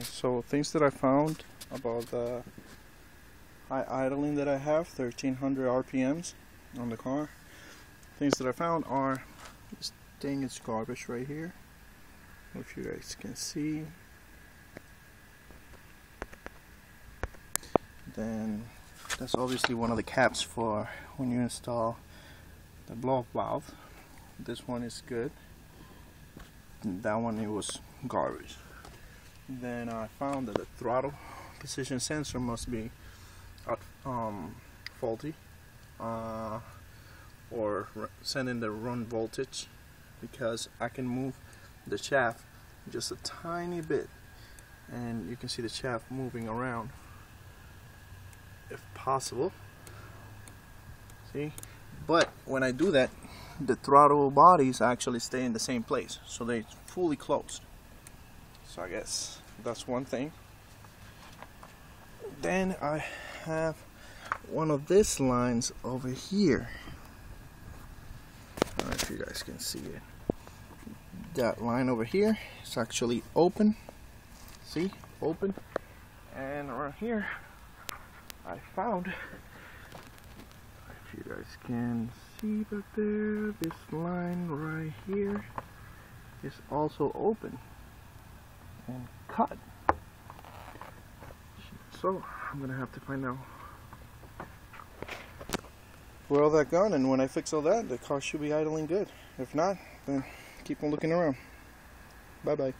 So things that I found about the high idling that I have, 1300 RPMs on the car. Things that I found are this thing is garbage right here. If you guys can see. Then that's obviously one of the caps for when you install the blow-off valve. This one is good. That one, it was garbage. Then I found that the throttle position sensor must be faulty, or sending the wrong voltage, because I can move the shaft just a tiny bit and you can see the shaft moving around if possible. See? But when I do that, the throttle bodies actually stay in the same place, so they're fully closed. So I guess that's one thing. Then I have one of these lines over here. I don't know if you guys can see it. That line over here is actually open. See? Open. And right here I found, if you guys can see back there, this line right here is also open and cut. So I'm gonna have to find out where all that gone, and when I fix all that, the car should be idling good. If not, then keep on looking around. Bye bye.